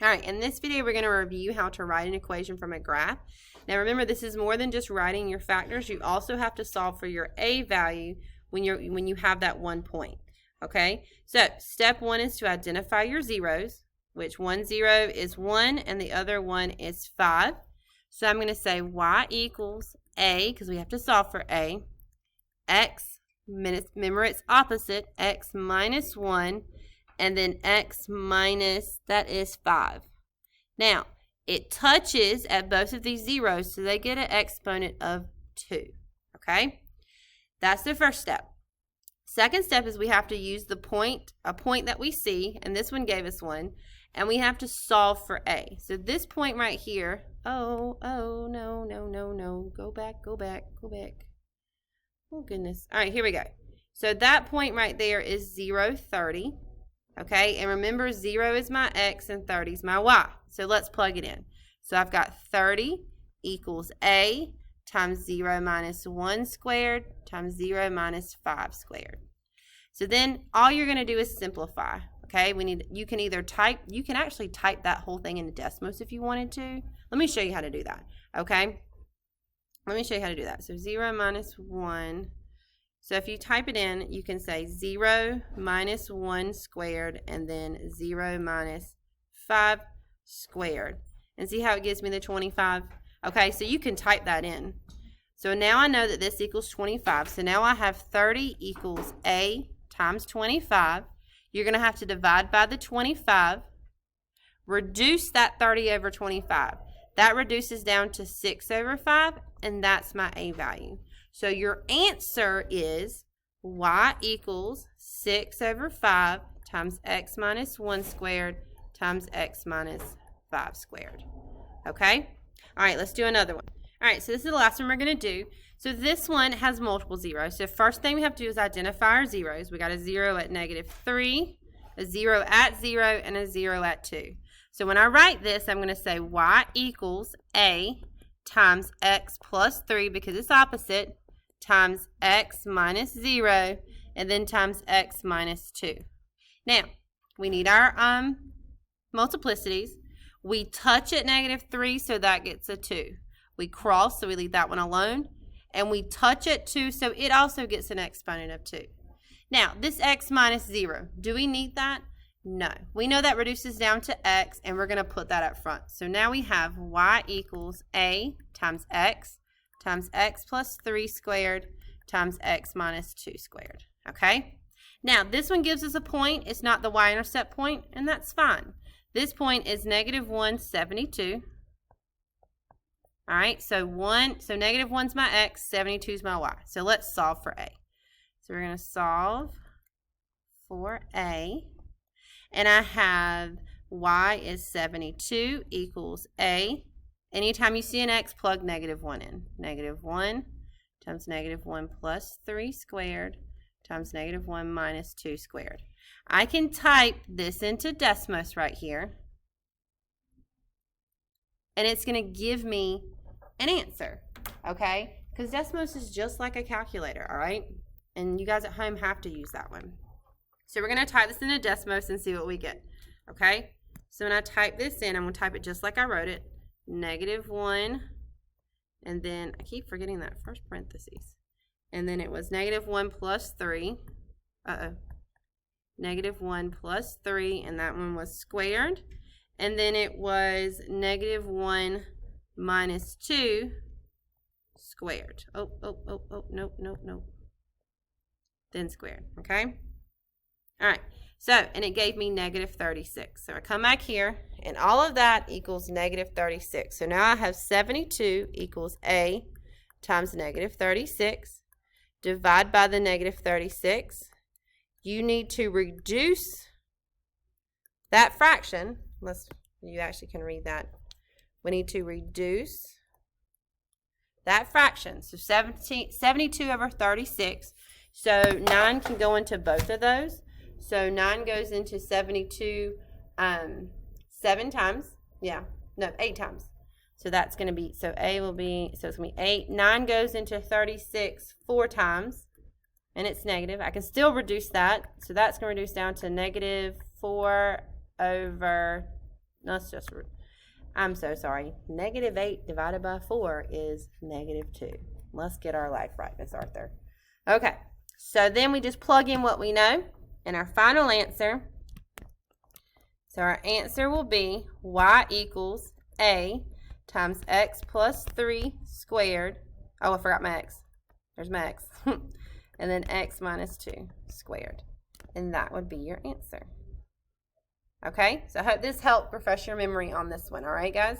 All right, in this video, we're going to review how to write an equation from a graph. Now remember, this is more than just writing your factors. You also have to solve for your a value when you have that 1 point. Okay, so step 1 is to identify your zeros, which one zero is 1 and the other one is 5. So I'm going to say y equals a, because we have to solve for a, x, remember it's opposite, x minus 1, and then x minus, that is 5. Now, it touches at both of these zeros, so they get an exponent of 2. Okay? That's the first step. Second step is we have to use a point that we see, and this one gave us one, and we have to solve for a. So this point right here, no, go back. Oh, goodness. All right, here we go. So that point right there is 0, 30. Okay, and remember 0 is my x and 30 is my y. So let's plug it in. So I've got 30 equals a times 0 minus 1 squared times 0 minus 5 squared. So then all you're going to do is simplify. Okay, you can actually type that whole thing into Desmos if you wanted to. Let me show you how to do that. Okay, let me show you how to do that. So 0 minus 1. So if you type it in, you can say 0 minus 1 squared and then 0 minus 5 squared. And see how it gives me the 25? Okay, so you can type that in. So now I know that this equals 25. So now I have 30 equals a times 25. You're going to have to divide by the 25. Reduce that 30 over 25. That reduces down to 6 over 5, and that's my a value. So your answer is y equals 6 over 5 times x minus 1 squared times x minus 5 squared. Okay? All right, let's do another one. All right, so this is the last one we're going to do. So this one has multiple zeros. So first thing we have to do is identify our zeros. We got a 0 at -3, a 0 at 0, and a 0 at 2. So when I write this, I'm going to say y equals a times x plus 3, because it's opposite, times x minus 0, and then times x minus 2. Now, we need our multiplicities. We touch at -3, so that gets a 2. We cross, so we leave that one alone. And we touch at 2, so it also gets an exponent of 2. Now, this x minus 0, do we need that? No. We know that reduces down to x, and we're going to put that up front. So now we have y equals a times x plus 3 squared times x minus 2 squared. Okay? Now, this one gives us a point. It's not the y-intercept point, and that's fine. This point is -1, 72. All right, so -1's my x, 72 is my y. So let's solve for a. So we're going to solve for a. And I have y is 72 equals a. Anytime you see an x, plug -1 in. -1 times -1 plus 3 squared times -1 minus 2 squared. I can type this into Desmos right here. And it's going to give me an answer, okay? Because Desmos is just like a calculator, all right? And you guys at home have to use that one. So we're going to type this into Desmos and see what we get, okay? So when I type this in, I'm going to type it just like I wrote it, -1, and then I keep forgetting that first parentheses. And then it was -1 plus 3. -1 plus 3, and that one was squared. And then it was -1 minus 2 squared. Nope. Then squared, okay? All right, so, and it gave me -36. So I come back here, and all of that equals -36. So now I have 72 equals a times -36. Divide by the -36. You need to reduce that fraction. You actually can read that. We need to reduce that fraction. So 72 over 36. So 9 can go into both of those. So 9 goes into 72 8 times. So that's going to be, so A will be, so it's going to be 8. 9 goes into 36 4 times, and it's negative. I can still reduce that. So that's going to reduce down to -4 over Let's just, I'm so sorry. Negative 8 divided by 4 is negative 2. Let's get our life right, Miss Arthur. Okay, so then we just plug in what we know and our final answer. So our answer will be y equals a times x plus 3 squared. Oh, I forgot my x. There's my x. And then x minus 2 squared. And that would be your answer. Okay, so I hope this helped refresh your memory on this one. All right, guys?